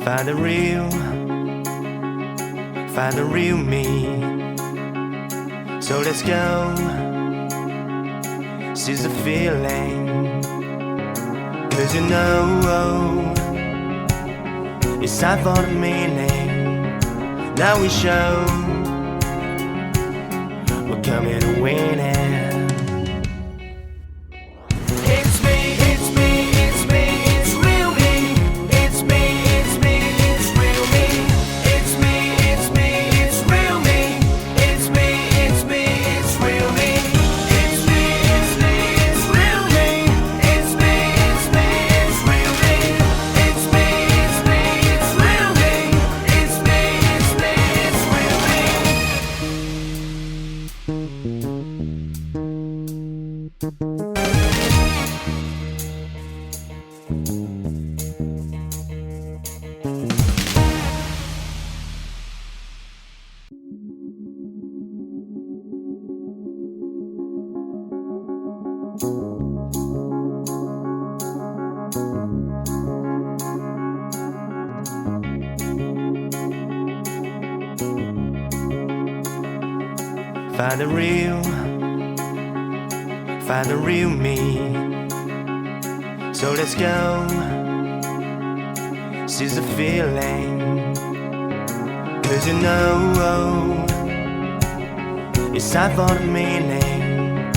Find the real me. So let's go, seize the feeling. 'Cause you know it's time for the meaning. Now we show we're coming to win it. Find the real me. So let's go, seize the feeling. 'Cause you know it's time for the meaning.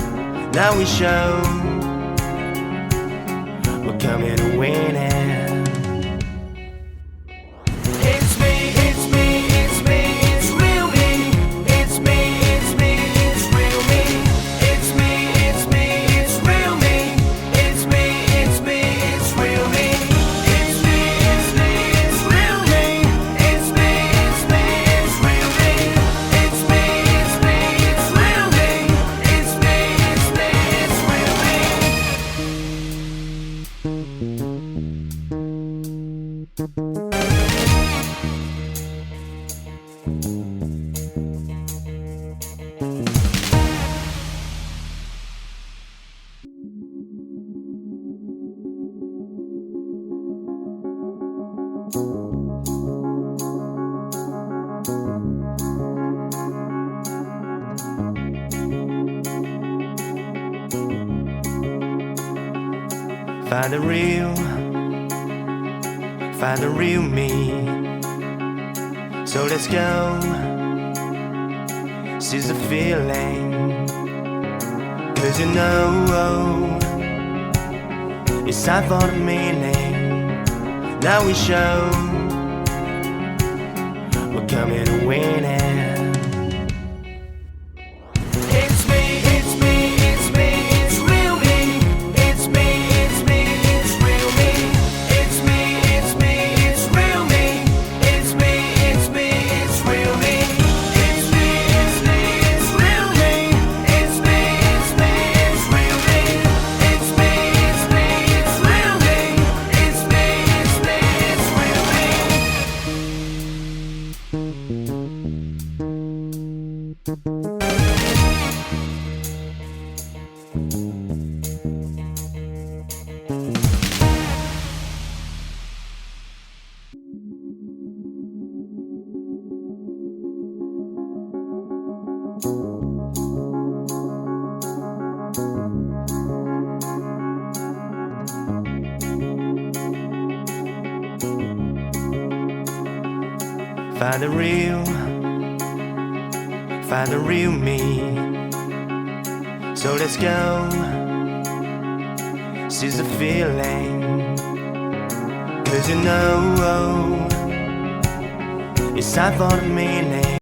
Now we show we're coming to win it. Find the real me. So let's go, seize the feeling. 'Cause you know it's time for the meaning. Now we show we're coming to win it. Find the real me. So let's go, seize the feeling. 'Cause you know it's time for the meaning.